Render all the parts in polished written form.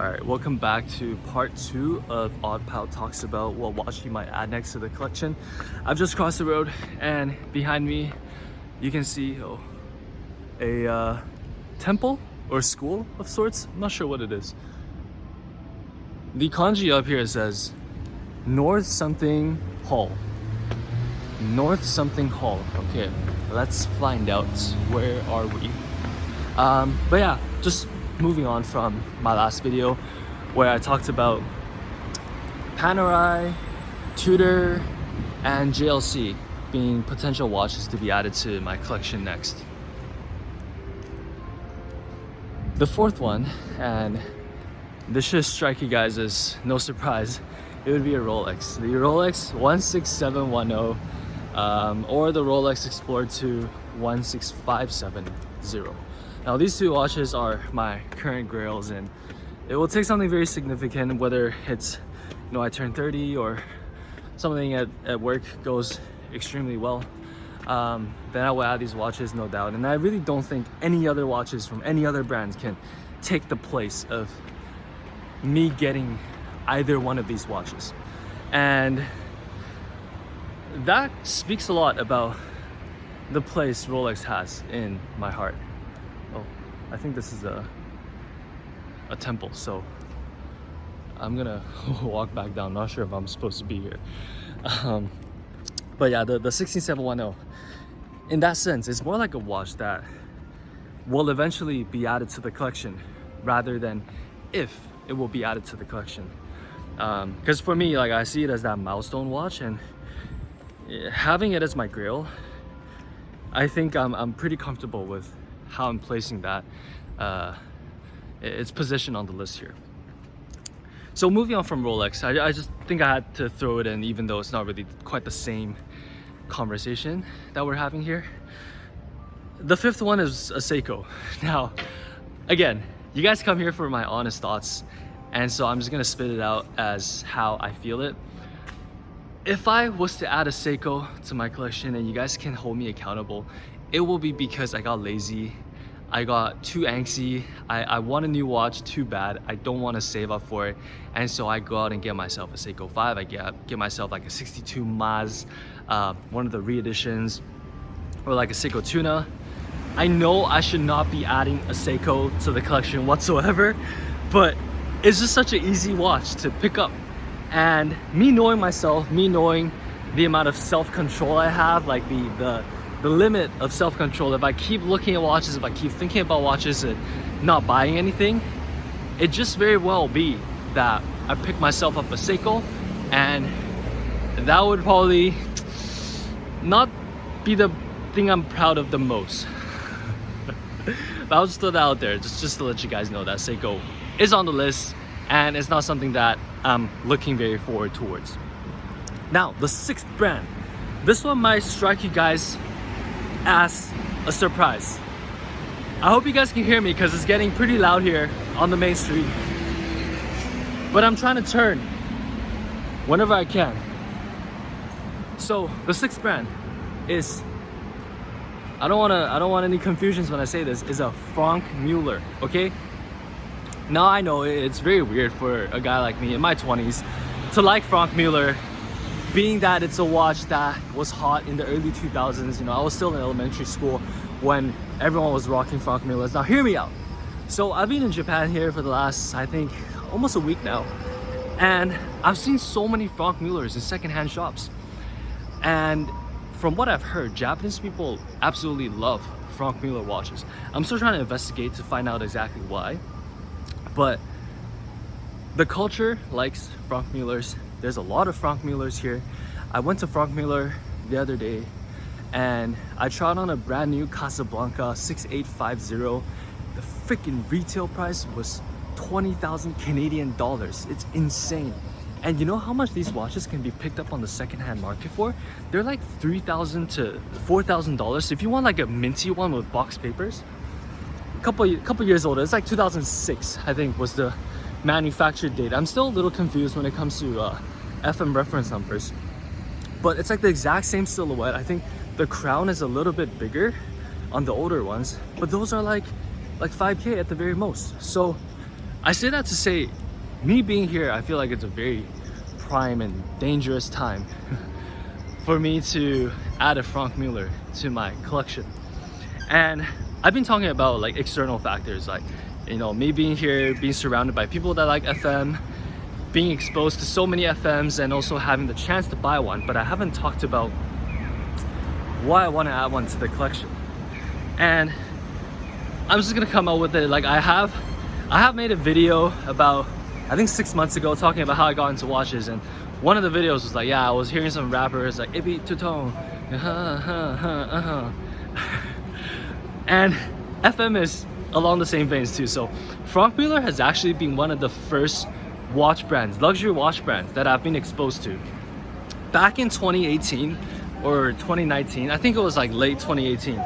Alright, welcome back to part 2 of Odd Pal talks about what watch he might add next to the collection. I've just crossed the road and behind me you can see a temple or school of sorts. I'm not sure what it is. The kanji up here says North something Hall. North something Hall. Okay, let's find out. Where are we? But yeah, just moving on from my last video where I talked about Panerai, Tudor, and JLC being potential watches to be added to my collection next. The fourth one, and this should strike you guys as no surprise, it would be a Rolex. The Rolex 16710 or the Rolex Explorer 2 16570. Now these two watches are my current grails, and it will take something very significant, whether it's, you know, I turn 30 or something at work goes extremely well, then I will add these watches, no doubt. And I really don't think any other watches from any other brands can take the place of me getting either one of these watches. And that speaks a lot about the place Rolex has in my heart. Oh, I think this is a temple, so I'm gonna walk back down. Not sure if I'm supposed to be here. But yeah, the 16710, in that sense, it's more like a watch that will eventually be added to the collection rather than if it will be added to the collection. Because for me, like, I see it as that milestone watch, and having it as my grail, I think I'm pretty comfortable with how I'm placing that its position on the list here. So moving on from Rolex, I just think I had to throw it in, even though it's not really quite the same conversation that we're having here. The fifth one is a Seiko. Now, again, you guys come here for my honest thoughts, and so I'm just gonna spit it out as how I feel it. If I was to add a Seiko to my collection and you guys can hold me accountable, it will be because I got lazy, I got too angsty, I want a new watch too bad, I don't want to save up for it, and so I go out and get myself a Seiko 5, I get myself like a 62 Maz, one of the re-editions, or like a Seiko Tuna. I know I should not be adding a Seiko to the collection whatsoever, but it's just such an easy watch to pick up. And me knowing myself, me knowing the amount of self-control I have, like the limit of self-control, if I keep looking at watches, if I keep thinking about watches and not buying anything, it just very well be that I pick myself up a Seiko, and that would probably not be the thing I'm proud of the most. But I'll just throw that out there, just to let you guys know that Seiko is on the list, and it's not something that I'm looking very forward towards. Now, the sixth brand. This one might strike you guys as a surprise. I hope you guys can hear me because it's getting pretty loud here on the main street. But I'm trying to turn whenever I can. So the sixth brand is, I don't want any confusions when I say this, is a Franck Muller, okay? Now I know it's very weird for a guy like me in my 20s to like Franck Muller, being that it's a watch that was hot in the early 2000s. You know, I was still in elementary school when everyone was rocking Franck Mullers. Now hear me out. So I've been in Japan here for the last, I think, almost a week now, and I've seen so many Franck Mullers in secondhand shops. And from what I've heard, Japanese people absolutely love Franck Muller watches. I'm still trying to investigate to find out exactly why. But the culture likes Franck Mullers. There's a lot of Franck Mullers here. I went to Franck Muller the other day and I tried on a brand new Casablanca 6850. The freaking retail price was 20,000 Canadian dollars. It's insane. And you know how much these watches can be picked up on the secondhand market for? They're like $3,000 to $4,000. So if you want like a minty one with box papers, couple years older, it's like 2006 I think was the manufacture date. I'm still a little confused when it comes to FM reference numbers, but it's like the exact same silhouette. I think the crown is a little bit bigger on the older ones, but those are like 5K at the very most. So I say that to say, me being here, I feel like it's a very prime and dangerous time for me to add a Franck Muller to my collection. And I've been talking about like external factors, like, you know, me being here, being surrounded by people that like FM, being exposed to so many FMs, and also having the chance to buy one. But I haven't talked about why I want to add one to the collection. And I'm just gonna come out with it. Like I have made a video about, I think 6 months ago, talking about how I got into watches, and one of the videos was like, yeah, I was hearing some rappers like Ibi Tutone, and FM is along the same veins too. So Franck Muller has actually been one of the first watch brands, luxury watch brands, that I've been exposed to. Back in 2018 or 2019, I think it was like late 2018,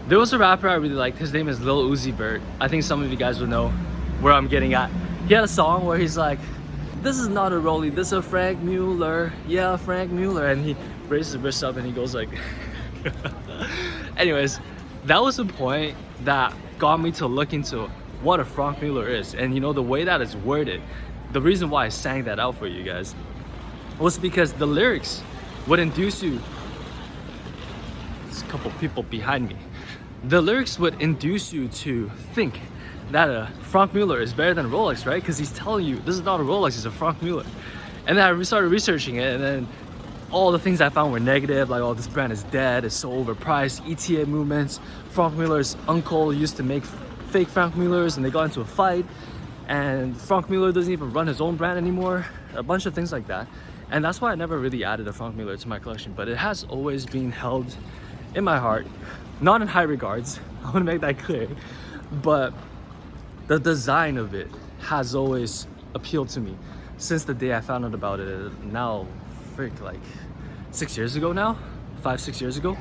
there was a rapper I really liked. His name is Lil Uzi Vert. I think some of you guys will know where I'm getting at. He had a song where he's like, this is not a Rollie, this is a Franck Muller, yeah, Franck Muller, and he raises his wrist up and he goes like anyways, that was the point that got me to look into what a Franck Muller is. And you know, the way that it's worded, the reason why I sang that out for you guys was because the lyrics would induce you, there's a couple people behind me, the lyrics would induce you to think that a Franck Muller is better than a Rolex, right? Because he's telling you this is not a Rolex, it's a Franck Muller. And then I started researching it, and then all the things I found were negative, like, oh, this brand is dead, it's so overpriced, ETA movements, Franck Muller's uncle used to make fake Franck Mullers and they got into a fight, and Franck Muller doesn't even run his own brand anymore, a bunch of things like that. And that's why I never really added a Franck Muller to my collection, but it has always been held in my heart, not in high regards, I want to make that clear, but the design of it has always appealed to me since the day I found out about it. Now, like 6 years ago now, 5-6 years ago.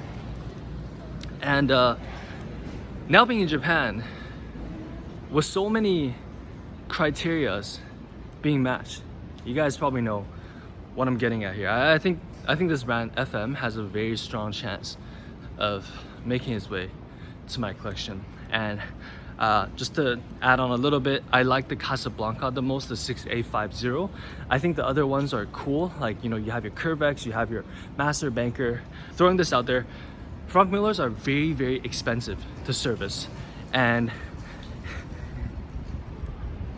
And now being in Japan, with so many criterias being matched, you guys probably know what I'm getting at here. I think this brand FM has a very strong chance of making its way to my collection. And just to add on a little bit, I like the Casablanca the most, the 6850. I think the other ones are cool, like, you know, you have your Curvex, you have your Master Banker. Throwing this out there, Franck Mullers are very, very expensive to service, and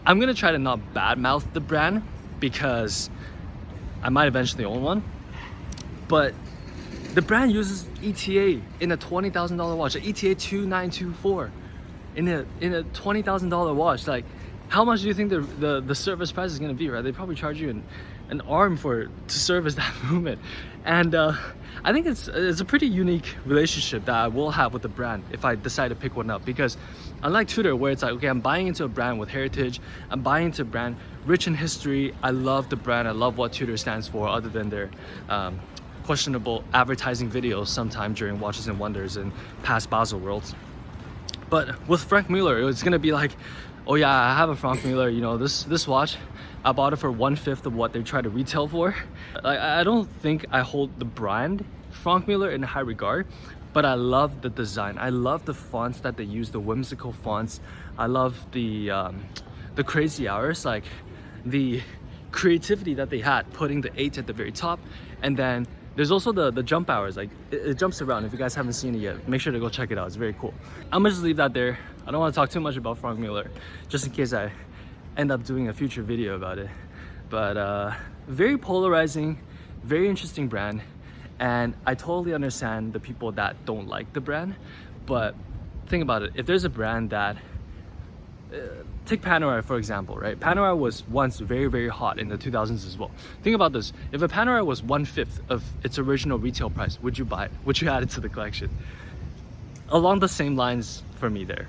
I'm gonna try to not badmouth the brand because I might eventually own one, but the brand uses ETA in a $20,000 watch, an ETA 2924. In a $20,000 watch. Like, how much do you think the service price is going to be, right? They probably charge you an arm to service that movement. And I think it's a pretty unique relationship that I will have with the brand if I decide to pick one up, because unlike Tudor, where it's like, okay, I'm buying into a brand with heritage, I'm buying into a brand rich in history, I love the brand, I love what Tudor stands for, other than their questionable advertising videos sometime during Watches and Wonders and past Basel Worlds. But with Franck Muller, it's gonna be like, oh yeah, I have a Franck Muller, you know, this watch, I bought it for 1/5 of what they try to retail for. Like, I don't think I hold the brand Franck Muller in high regard, but I love the design. I love the fonts that they use, the whimsical fonts. I love the crazy hours, like the creativity that they had, putting the 8 at the very top, and then there's also the jump hours, like it jumps around. If you guys haven't seen it yet, make sure to go check it out, it's very cool. I'm gonna just leave that there. I don't want to talk too much about Franck Muller, just in case I end up doing a future video about it. But very polarizing, very interesting brand, and I totally understand the people that don't like the brand. But think about it, if there's a brand that take Panerai for example, right? Panerai was once very, very hot in the 2000s as well. Think about this, if a Panerai was 1/5 of its original retail price, would you buy it? Would you add it to the collection? Along the same lines for me there.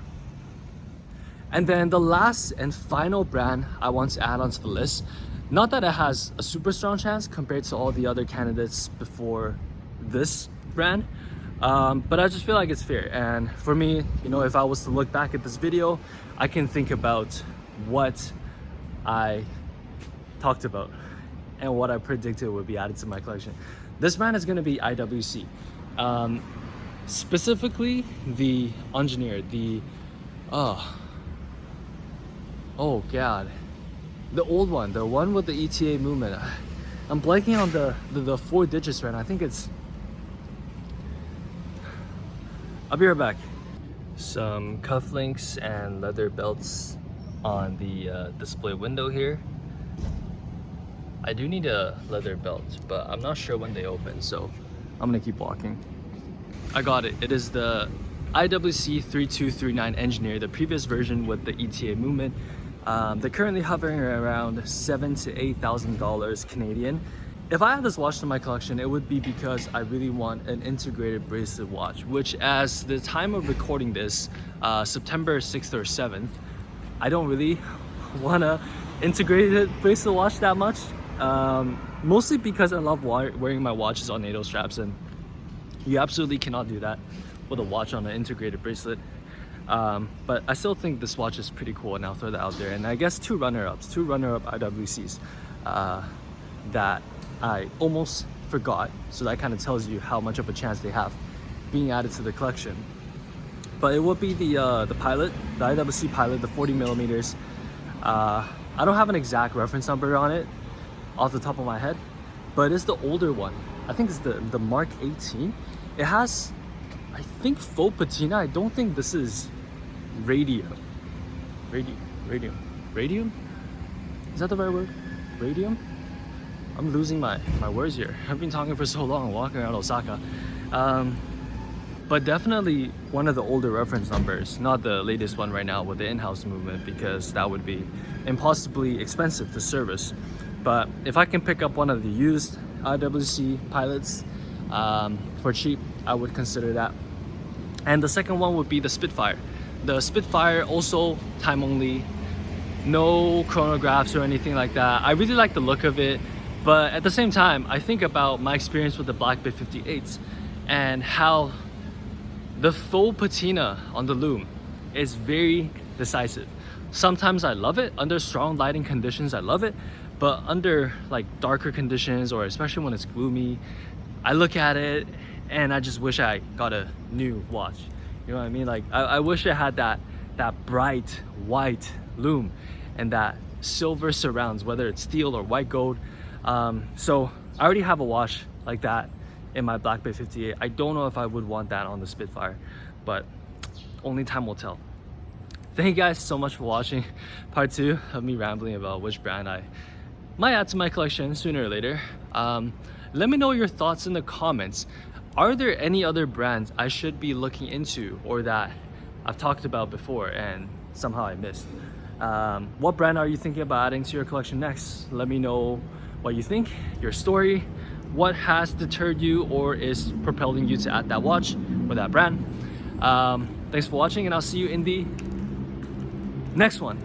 And then the last and final brand I want to add onto the list, not that it has a super strong chance compared to all the other candidates before this brand, but I just feel like it's fair. And for me, you know, if I was to look back at this video, I can think about what I talked about and what I predicted would be added to my collection. This brand is going to be IWC, specifically the engineer, Oh god, the old one, the one with the ETA movement. I'm blanking on the 4 digits right now. I think it's... I'll be right back. Some cufflinks and leather belts on the display window here. I do need a leather belt, but I'm not sure when they open, so I'm gonna keep walking. I got it. It is the IWC 3239 Engineer, the previous version with the ETA movement. They're currently hovering around $7,000 to $8,000 Canadian. If I had this watch in my collection, it would be because I really want an integrated bracelet watch, which as the time of recording this, September 6th or 7th, I don't really want to integrated bracelet watch that much. Mostly because I love wearing my watches on NATO straps, and you absolutely cannot do that with a watch on an integrated bracelet. But I still think this watch is pretty cool, and I'll throw that out there. And I guess two runner-up IWCs that I almost forgot, so that kind of tells you how much of a chance they have being added to the collection. But it would be the Pilot, the IWC Pilot, the 40 millimeters. I don't have an exact reference number on it off the top of my head, but it's the older one. I think it's the Mark 18. It has, I think, faux patina. I don't think this is radium. Radium? Is that the right word? Radium? I'm losing my words here. I've been talking for so long, walking around Osaka. But definitely one of the older reference numbers, not the latest one right now with the in-house movement, because that would be impossibly expensive to service. But if I can pick up one of the used IWC Pilots for cheap, I would consider that. And the second one would be the Spitfire. The Spitfire, also time only, no chronographs or anything like that. I really like the look of it, but at the same time, I think about my experience with the Black Bay 58s and how the faux patina on the loom is very decisive. Sometimes I love it under strong lighting conditions, I love it, but under like darker conditions, or especially when it's gloomy, I look at it and I just wish I got a new watch. You know what I mean? Like I wish it had that bright white loom and that silver surrounds, whether it's steel or white gold. So I already have a watch like that in my Black Bay 58. I don't know if I would want that on the Spitfire, but only time will tell. Thank you guys so much for watching part 2 of me rambling about which brand I might add to my collection sooner or later. Let me know your thoughts in the comments. Are there any other brands I should be looking into or that I've talked about before and somehow I missed? What brand are you thinking about adding to your collection next? Let me know what you think, your story, what has deterred you or is propelling you to add that watch or that brand. Thanks for watching, and I'll see you in the next one.